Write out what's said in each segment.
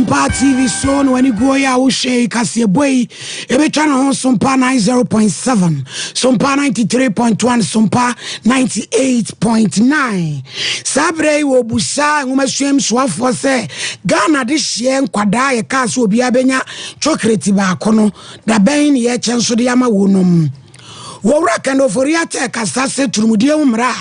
Sompa TV so no when you go ya wo share kase boy e be twa no Sompa 90.7 Sompa 93.1 Sompa 98.9 sabre wo busa ngomasuem soafo se Ghana de hye nkwada ye ka so obi abenya chocolate ba kono da ben ye chenso de ama wonom Wora kando foria te kasase turumudie umra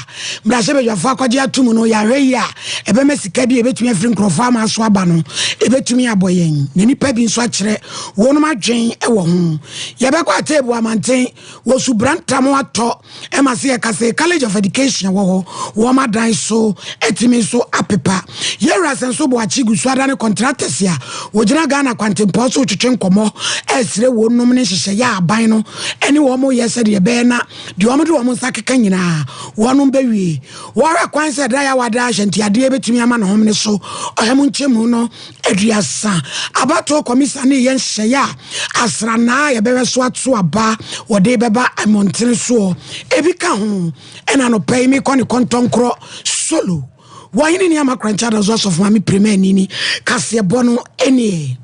mrase bejafa akwaje atumu no ya hwe ya ebe mesika bi ebetumi afri nkrofa ma so aba no ebetumi aboyen ne nipa bi nso akire wonom adwen e wo ho ye be kwa tebu amanten wo subrantam ato e mase ye kase College of Education wo ho wo madan so etimi so apepa ye rasen so bo achigu so adane contractors ya wo gina Ghana kwantempo so twetwe nkomo esire wonom ne hyehye ya aban no ene wo mo yese de na di omodo wo nsakeka nyina wono bewie wora kwan se da ya wada ahenti ade betumi ama no homne so ohemu nchemu no aduasa abato komisa ne yen hyeya asrana ye bewe so ato aba wode beba amontene so ebika ho ena no pay me koni kontonkro solo wayini ni ama krancha da zo of mami premier nini kase bono eni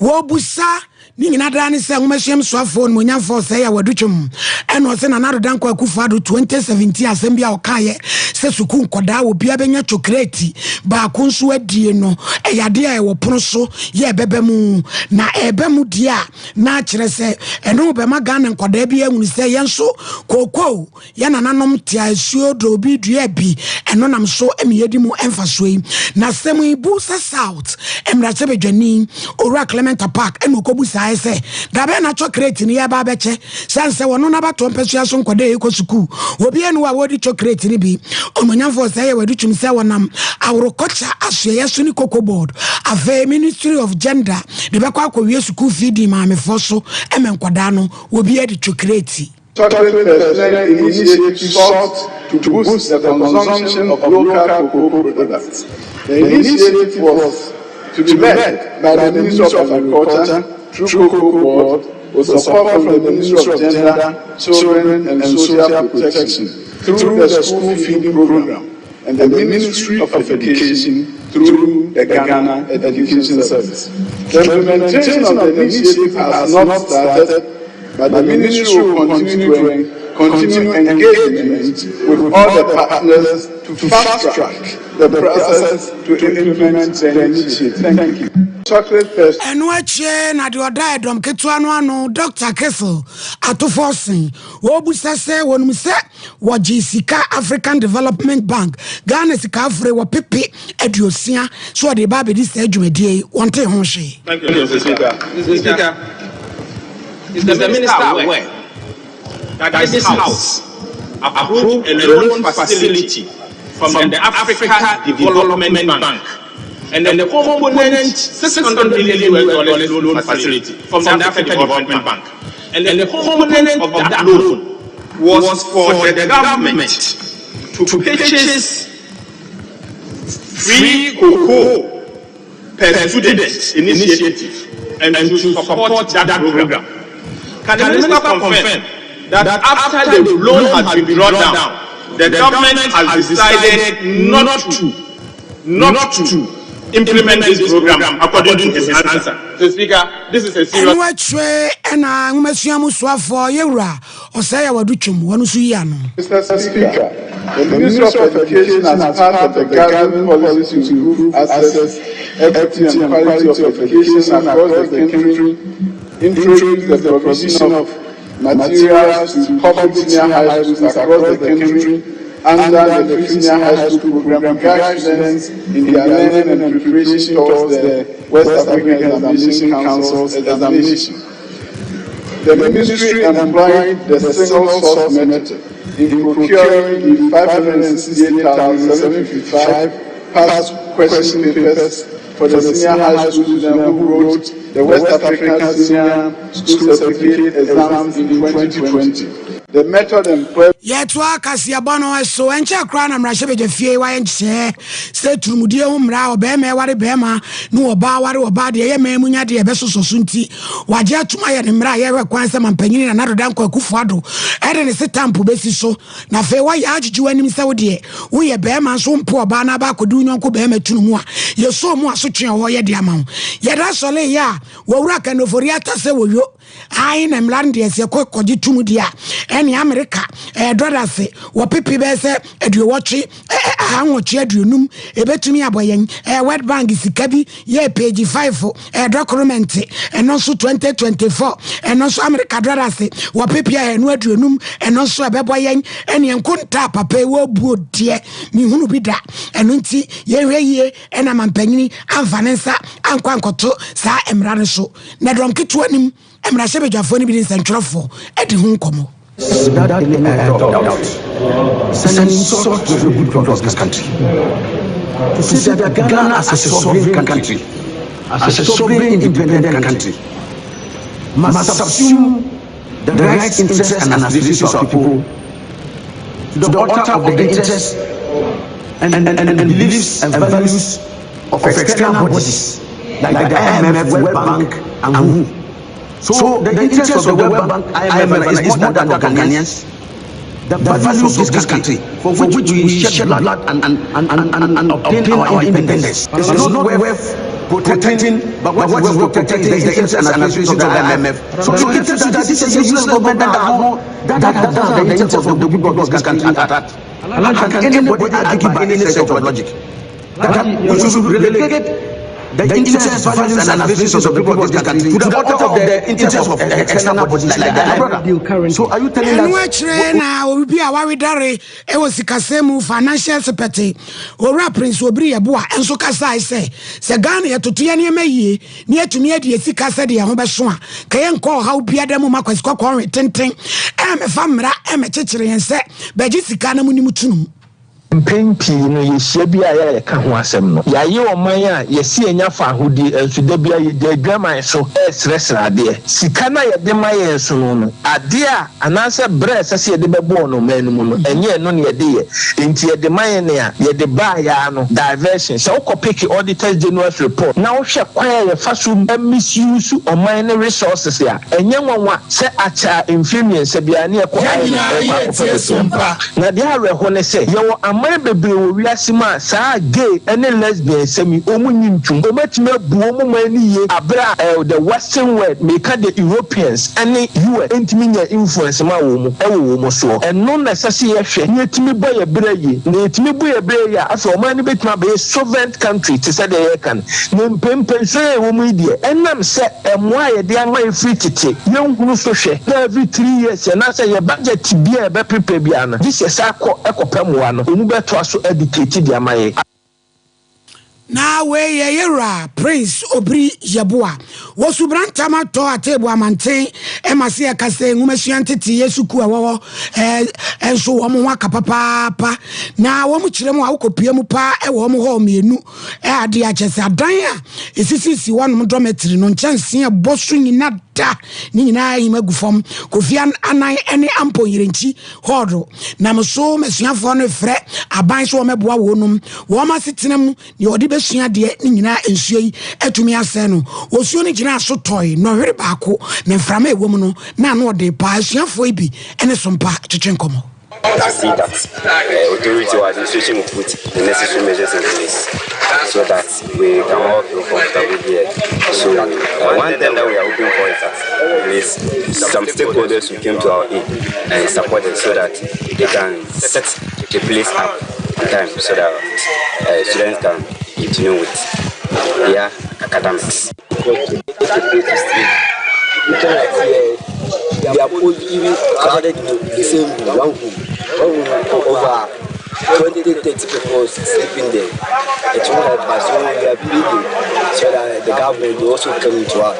wo busa ni nyina dani se ngomahiem soafo no nyamfo se ya wadutwum eno se na narodan kwa kufado 2017 asembia okaye se suku nkoda obi abenya chocolate ba kunso adie no eyade e wo pono so ye bebemu na ebemu dia na kire se eno be magana nkoda bi ehunu se yenso kokko ye nananom tia asuo do bi dua bi eno nam so emiyedi mu emfasoyi na semu ibu sa south emrache bedwani ora Clement Park eno kobusa say dabe na chocolate ni ya ba beche sanse wono na bato mpesu aso nkode ekosuku obi enu wa wodi chocolate ni bi omanyamfo say ya wadu twum say wonam agriculture aso yeso ni cocoa board ave Ministry of Gender de be kwa akwa school feeding ma mefo so emenkwada no obi edi chocolate. Chocolate personnel initiative sought to boost the consumption of local cocoa products. The initiative was to be led by the Ministry of Agriculture through Cocoa Board with support from the Ministry of Gender, Children and Social Protection through the School Feeding Program and the Ministry of Education through the Ghana Education Service. The implementation of the initiative has not started, but the Ministry will continue engagement with all the partners to fast-track the process to implement the initiative. Thank you. Chocolate first. And wache na di oda edom ketua no ano Dr. Kessel atoforsin wo busa se wonum se wo Jessica African Development Bank Ghana sika afre wo pepe aduosia so de ba be di se adwumadie wonte ho hwe. Thank you, Mr. Speaker. Mr. Speaker, is the Minister aware that this House approved a loan facility from the Africa Development Bank and then the component $600 million loan facility from the Africa Development Bank. And then the component of that loan was for the government to purchase free cocoa per student initiative and to support that program. Can the Minister confirm that after the loan has been brought down, the government has decided not to implement this program according to his answer? So, Speaker, this is a serious. Mr. Speaker, the Ministry of Education, as part of the government policy to improve access, equity, and quality of education across the country, introduced the provision of materials to public senior high schools across the country under the free senior high school program to guide students in their learning and preparation towards the West African Examination Council's examination. The Ministry employed the single source method in procuring the 568,755 past question papers for the senior high school students who wrote the West African Senior School Certificate exams in 2020. the method employed. Yet, Casiabono, so and Chakran and Rashabe Fie, and say, say to Mudio Mra, Bema, what a Bema, no Bawa or Badi, Munya, the Besso Sunti, Waja to my and Mra, ever Quansam and Penin, another Danko Kufado, and a set tampo basis so. Na fe why yaji you enemy Saudi, we a Bema, some poor Banaba could do no Bema to Mua, you saw more such a warrior diamond. Yet that's all, ya, Warak and Ovoriata say, you. I am landing as a cook or Tumudia, any America, a brother say, what people say, and you watch it, how much you know, a bet to me a boy, a wet bank is a cabby, ye page 5 for a document, and also 2024, and also America brother say, what people and what you know, and also a baboy, and you couldn't tap a pay well good, dear, me who be that, and unti ye, and I'm penny, and Vanessa, and Quancoto, Sa Emrano, Nedron to him. I'm not sure if you're funny being central for at home. Without any doubt, sending salt to the good people of this country. To say that Ghana as a sovereign country, as a sovereign independent country, must subsume the rights, interests, and aspirations of people to the altar of the interests and beliefs and values of external bodies like the IMF, World Bank, and WHO. So the interest of the World Bank, IMF, is more than the Ghanaians. The values of this country, for which we shed blood and obtain our independence, is not worth protecting, but what is worth protecting is the interests and aspirations of the IMF. So it is that this is a useless government that has done the interests of the people of this country at that. How can anybody argue by any set of logic that we should relegate the interests, values, and aspirations of the people of this country to the altar of the interests of external bodies like that? So are you telling us? Now we be our dare. It was the Kasemu financial secretary or Prince Obri Abua and so Kasa say Sagani to Tiani May near to near the Sikasa de Hobaswa. Kayan call how Piadamo Marcus Cockor tenting. I'm a famra, I'm a teacher and say, Bajisicana Munimutunum. Mpempi no yehia bia ya ka ho asem no ya ye oman a yesi enya fa ahodi ensude bia de adwaman so esresra ade sika na ye de maye so no ade a anase bre sese ye de bebo no manum no enye no ne ye de ye enti ye de maye ne a ye de ba ya no diversion so kopiki auditors general report na wo hwe kwan ye fa so misuse oman ne resources ya enye nwanwa se acha influence se bia ne ko Sompa na de areho ne se ye wo my baby will reasima sa gay and lesbian semi omunyintum omatime buomu mani ye abra the western world make the Europeans and US intiminya influence ma wo mu so and no necessary hwe nyetimi boy bra yi nyetimi boy bra ya aso man betima be sovereign country to say the can nyempempe so wo mu die enam se emwa ye de ama free tete yenhunu so hwe every 3 years na say your budget bia be prepare bia na this is ekopamwa no to also educate the amaye. Now we yera Prince Obri Yabua was subrantama to a table amante emasi akase ngumasuante ti yesuku awo enso wo mo waka papa na wo mu kire mu akopie mu pa e wo mo ho mienu e ade achese adan a esisisi wonom dormitory no nkyɛnse bosu nyina da ni nyina imagufom kofia anan ene ampo yirenchi hodo na mso mesuafo no frɛ aban so wo meboa wonom wo ma setenam ni odi besua de ni nyina ensuo yi atumi asɛ no osuo ni gyina so toy no hwere baako ne mframa ewom no na no de pa asuafo ibi ene sompa twetwenkomo. To see that authority or administration will put the necessary measures in place so that we can all feel comfortable here. So one thing that we are hoping for is that some stakeholders who came to our aid and support us so that they can set the place up on time so that students can continue with their academics. They are both even crowded to the same room, over 20-30 people sleeping there. It's one of us, so we are pleading so that the government will also come into our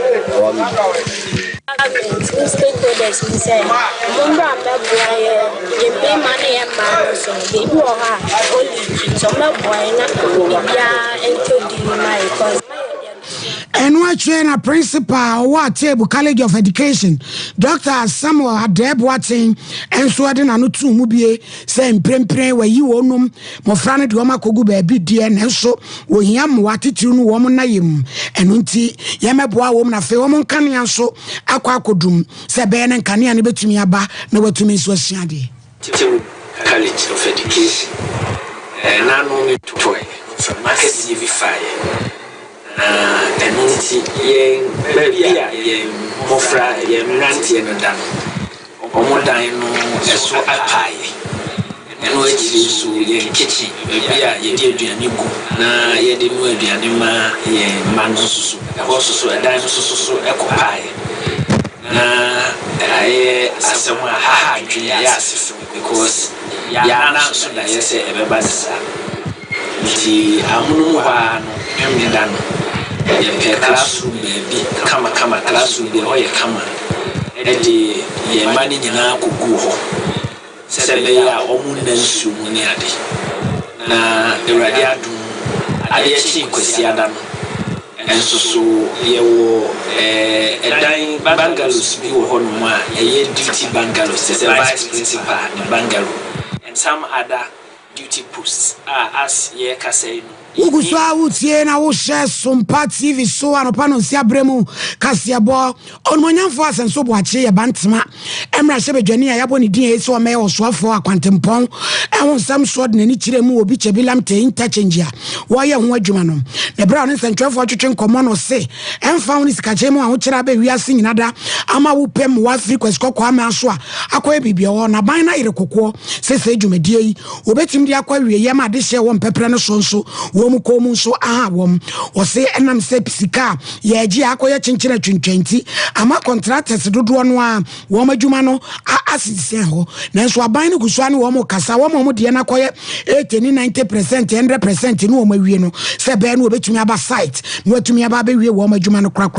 meeting. Stakeholders we say, remember you pay money and man, so they do only so my boy not into the my because and what train a principal what table College of Education Dr. Samuel Adeb Watson and so I didn't know two mubie saying prem where you own mo frane de oma kogu baby dear and so we yam watitude woman na yim and unti yameboa woman afe woman can so akwa kodum se ben and can ya betumi aba na watumi so asiade College of Education and I know me to toy from market TV fire and unti baby mofra ranti and done omodano eso apai and we so kitchen baby ye dey aduane go na ye dey no aduane ma ye man so so dan so ekopai na asem ha dwe ya asefo because ya na so da ye say ebeba sisa ti amunu ha no emida no ye pe classroom baby kama classroom be ho ye kama edi ye mani nyina kogu ho sebe ya omu na nsu mu ni ade na ewrade adum ade chi kwesi ada no enso so ye wo edan bungalows bi wo ho no ma ye duty bungalows se vice principal ni bungalow and some other duty posts as ye kasai no Uguswa utie na wo share Sompa TV so anopa no sia bremu kasiabo onmonyamfo asenso boache ye bantema emra shebedwani ya yabo ni din so me osoafo akwantempon ehun sam so de nani kiremu obi chebilam te interchange a wo ye ho adwuma no ne bra no sentwefo twetwe nkomo no se emfa woni sikache mu a ho kira ba wiase nyinada ama wo pem wa frequency kokwa ma so a akoye bibia wo na ban na yire kokko sese dwumadie yi obetim di akwa wie ye ma de hye wo mpepre no so wom komu so wom o se enam se psika ye gi akoye chinchira twintwanti ama contractors dodo no a wom adwuma no asisen ho nanso aban no guso ane wom kasa wom de na koye 80-90% 100% no wom awie no se be no obetumi aba site no atumi aba be wie wom adwuma no kra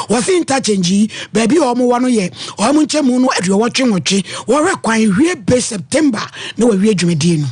o se interchange baby wom wo no ye wom nchemu no aduo wotwe wo rekwan wie be September na wo wie dwumadie no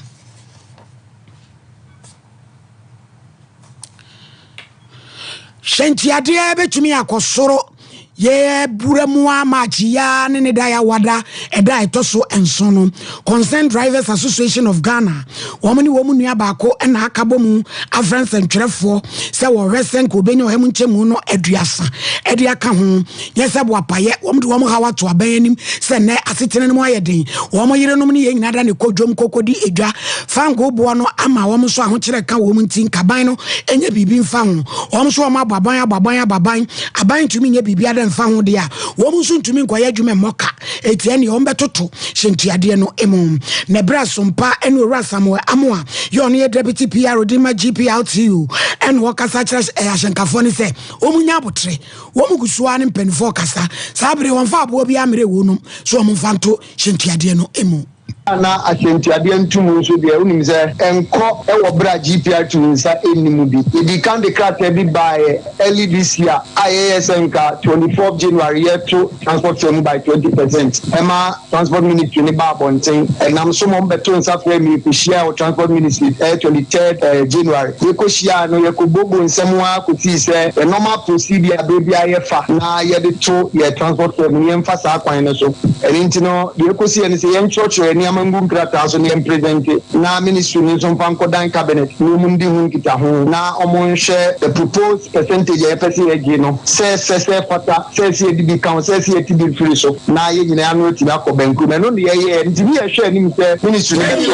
Shantiade betumi akosoro ye buremu amachiya ne daya wada eda etoso enso no Concerned Drivers Association of Ghana womani nua baako na akabomu afrance ntwerefo se wo resen ko benyo hemu nchemu no aduasa ede aka ho yesa bo apaye womde wom hawa to abanim se ne asetene no ayeden wom yerenom ne yenyina da ne kodwom kokodi edwa fango bo no ama wom so ahokire ka wom ntin kaban no enye bibi mfa ho wom so wom aban tumi nye bibi ada mfa ho de a wom so ntumi nkoya adwuma moka etie ne wom betoto hyentuade no emom ne bra Sompa ene ora Samuel Amoa yo ne deputy PR Dima GPLTU en wakasa kire ahyenkafo ne se omunya abotre wom gusuwa ne mpenfo kasa sabre wonfa abo bi amere wonum so wom fanto hyentuade no emom na asentiade ntumu nso de unim se enko ewo bra GPR tunsa enimu bi edi kan de krata bi by early this year IASN ka 24th January year to transport firm by 20%. Ema transport ministry ni ba bonten enam so mo beto nsa fra mi ko share o transport ministry 23rd January we ko share no ye ko bobo nsemu a ko ti se normal procedure be bia ye fa na ye de to ye transport firm ye mfa sa kwan no so enti no de ko si ene se ye church ni mangu krata so ne present na ministry ni so fanko dan cabinet no mundi hun kita ho na omon share the proposed percentage e pese egi no se kwata se di kan se ti bi free so na ye nyina no ti ba ko banku me no de ye ntimi ye share ni se ministry ni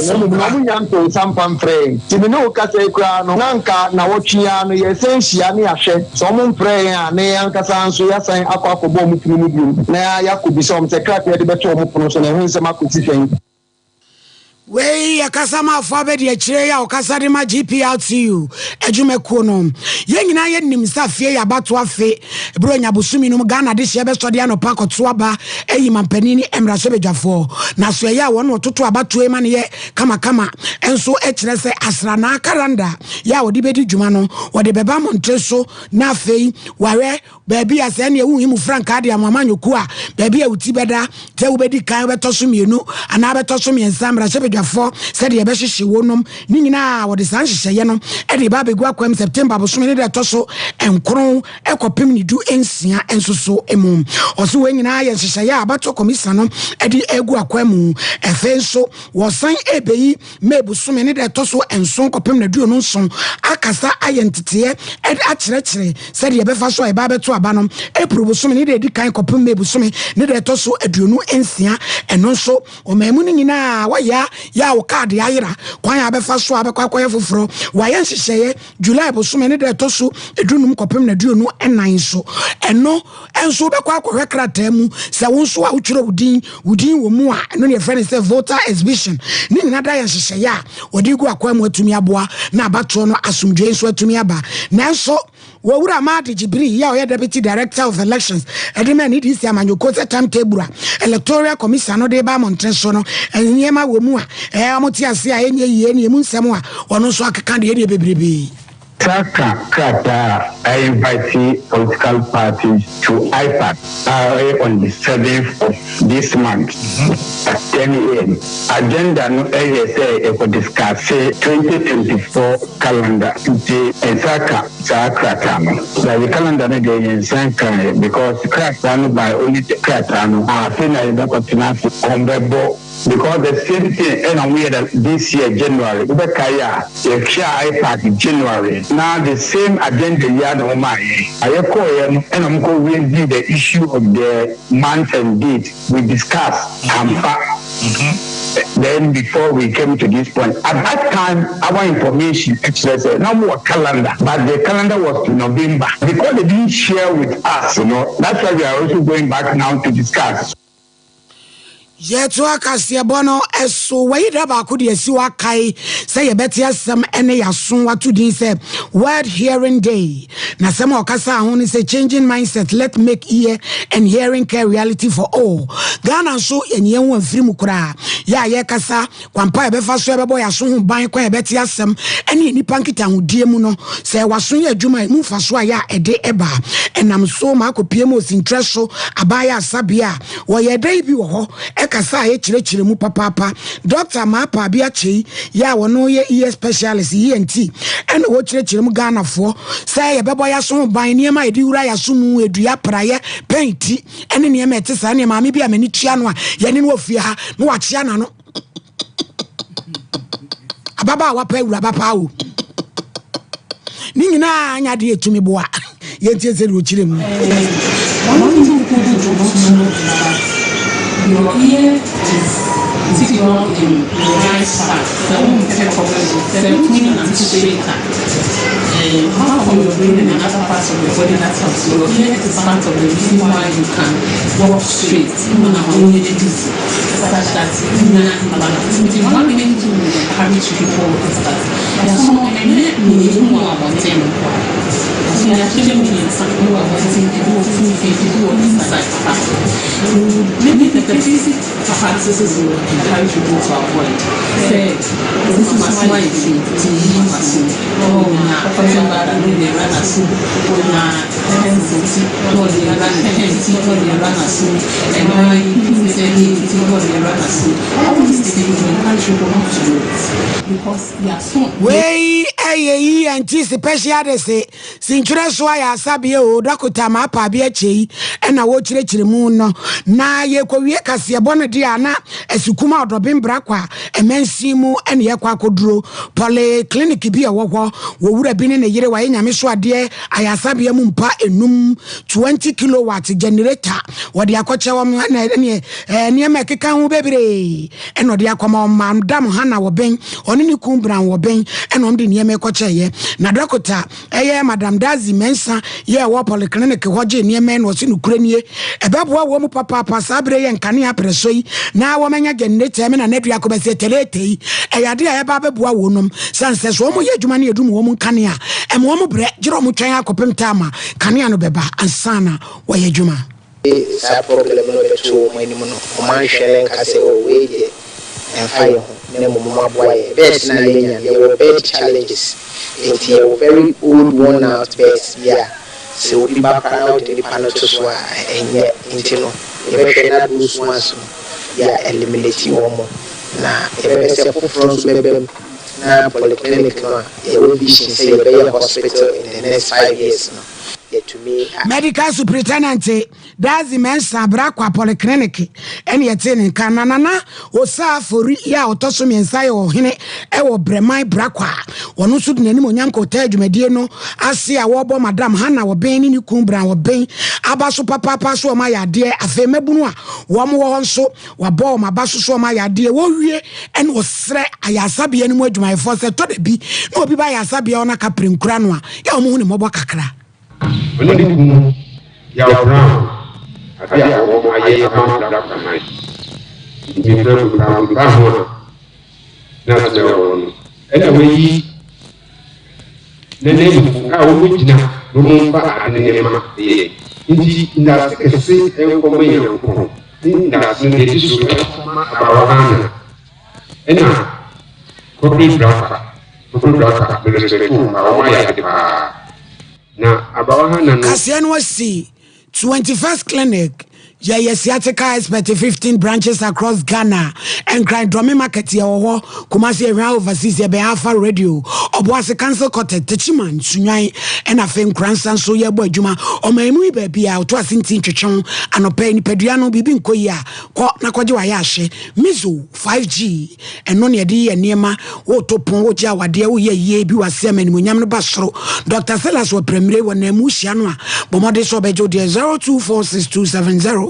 so no mu nyanto Sompa frame ti me no ka se kra no nanka na wotwia no ye sensia ne ahwe so mo frame a ne yankasa nso ya san akwa bo mu timi bi na yakobi so mo se krata de beto mo pono so na hu se we yakasama afabe de akire ya okasa de ma GPLTU adwumako no ye nyina ye nim safie ya bato afe bro nyabosumi no Ghana de hye be sode anopa koto aba eyi mampanini emra sebedwafo na so ya won ototo abato e ma ne ye kama enso ekire se asra na karanda ya wodi bedi dwuma no wodi beba montreso na afei ware baabi ase ne ewu himu frank ade amamanyoku a baabi a uti beda te wo bedi kan beto so mienu ana beto so miensa emra sebedwa for said the Beshe wonum, Nina, what is Anshe Yanum, Eddie Baby Guaquem, September, Bosumi de Tosso, and Crown, Eco Pimini do Ensia, and so emum. Also, when I and Shaya, Bato Commissanom, Eddie Eguaquemu, a fenso, was signed Ebe, Mabu Sumini de Tosso, and Son Copim the Duno son, Akasa identity, Ed Achretri, said the Befaso, a Baba to Abanum, April Sumini de Dikan Copim Mebusumi, Nede Tosso, a Duno Ensia, and also, o Memunina, why ya o card the Ira, Quaya Befaso, Abaquaqua Fro, why she say, July Bosumini de Tosso, a Dunum Copim the Duno and nine so, and no, and so Baquaco Recratemu, Sawunso Outro Udin Wumua, and your friend is a voter exhibition. Nina Diane Shaya, or Digo Aquamo to Miabua, Nabatono Asum James to Miaba. Nanso, Wawura Madi Jibri, ya Deputy Director of Elections, Edema need this Yamanukota timetable, Electoral Commission, no deba Montresono, and Yema Wumua, Amotia Sia, any Munsamua, or no so I can't hear baby. Saka Krata, I invite political parties to IPAC on the 7th of this month at 10 a.m. Agenda no say for discuss 2024 calendar. And Saka Krata. The calendar again Sanka because Krata by only Krata no I think I don't on the board. Because the same thing, and we had this year, January, Ubekaya, IPAC in January. Now the same agenda, Yano Mai. I call and I'm going to the issue of the month and date we discussed. Then before we came to this point, at that time, our information actually said no more calendar, but the calendar was to November. Because they didn't share with us, that's why we are also going back now to discuss. Yetu akasia bono eso waida ba kudi esi wakai say ye beti asem ene yason watu din say World Hearing Day na sema okasa ho ni say changing mindset, let make ear and hearing care reality for all. Ghana so enye ho afiri mu kura ya ye kasa kwampa e befa so e bebo yason ho ban kwa e beti asem ene nipa nkita hodie mu no say wason ye adwuma mu fa so ya ede eba enam so ma akopie mu osintre so abaya asabia wo ye dai bi wo ho kasa ye chire mu papa Dr. Mapa Biachi ya wono ye ear specialist ENT and wo chire mu Ghana fo say ye bebo ya so ban niema edi wura ya so mu edua praye painti ene niema etesa ne maame bia mani tua no a ye ne no ofie ha no wa chia na no ababa wa pa wura papa o ni nyina anya de etumi boa ye tie se ro chire mu your ear is integral in the right part. The only problem is the tuning and shaker. Half of your brain and other parts of your body that helps. Your ear is part of the reason why you can walk straight, even when you're dizzy. Such that the one main thing we encourage people is that there are some more about them. So they are actually meaning something who are wanting people who are inside maybe the basic practices will encourage people to avoid. Say, this is why you see TV masu. Oh, na kwamba they run asu. Oh, na tendency. Oh, they run tendency. Oh, they run asu. And why people say they run asu. All these things will encourage people not to do it because they are so. Way anticipation de say sinchire so ya sabie o Dr. Mapa Biachi na wo chire mu no na ye kwawie kase bono dia na asukuma odobin brakwa emansi mu ene ye kwa koduro polyclinic bi e wo wura bi ne yire wa nyame so ade ayasabie mu mpa enum 20 kilowatt generator wode akoche wo na ne mekeka hu bebre ene ode akoma mandam hana wo ben oni ni kumbran wo ben ene omde ne mekoche ye na Dr. Madam Dazi Mensa ye wo polyclinic hoje ne me no sinu kuranie ebeboa wo mu papa sabre ye nkane apreso yi na wo menya generator me na nadua ko bese telete yi eyade a eba beboa wo nom sanse so mo ye adwuma ne edum wo mu nkane a emo mo bre giro mo twen akopem tama kane no beba ansana wo ye adwuma sa problem no beto mo animu no o man hwele nkase o we de enfayo ne mo maboa ye best na yenya there were bad challenges it's a very old worn out best so the background out the panel to so and yet intino e be na do so eliminate one more na yɛbɛsɛ foforɔ nso bɛbɛm na polyclinic no a yɛwɔ vision sɛ yɛbɛyɛ hospital in the next 5 years no. Medical superintendent that's the mensa brakwa polyclinic and yet in Canana osa for ya otosom yensai or hine ewo bremai brakwa one should name yanko tej mediano asi a wobo madam hana wo ben ni kumbra wo ben abaso papa so ma ya de afemebunu a wo mo nso wabo ma baso so ma ya de wo wie en wo sre ayasabia ni mu adwumayefo se to de bi na obi ba yasabia ona kaprinkura no a ya wo mu ne mobo kakra. When you ya brown, I ya wo aye ama black man. Ni fẹ́ brown ba ho na se wo. Ena we nene a wo gina no mo ba adene ma ye. Nti na se kese en ko me yan ko. Ni na se ne di so ma abawana. Ena ko bi black. Ko black be se ko ma wo ya de pa. Na abawahana no Kasiano wasi 21st clinic ya sciatica expert 15 branches across Ghana and grind drum market ya wo Kumasi area overseas ya be Alpha Radio oboase cancel court techiman sunwan and afen kransan so ya bo adwuma o maimu ba bia to asintin twetwon anopa ni padua no bibi nkoyi a ko na kwaje wa ya hye mizo 5G eno ne de ye niema wo topon wo ja wade wo ye bi wase amani munyam no basoro Dr. Silas wo premier wo na mu hia no a bomode so bejo de 0246270221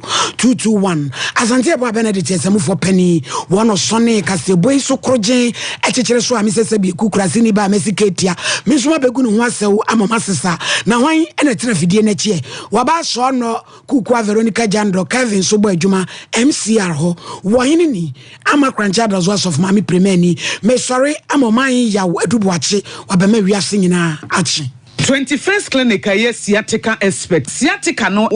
asante ebo Benedict esemu for penny one osone kaseboy so kroje echechere so amesese bi kukurasi ni ba mesiketia mesoma begu no ho asew amama sesa na hwan ene tena fidie na chie waba so no kukua Veronica Jandro Kevin so bo adwuma MCR ho wo hene ni ama krancha dozo of mami premier ni me sorry amoman ya edubuache wabema wiase nyina achi 21st clinic sciatica expert sciatica no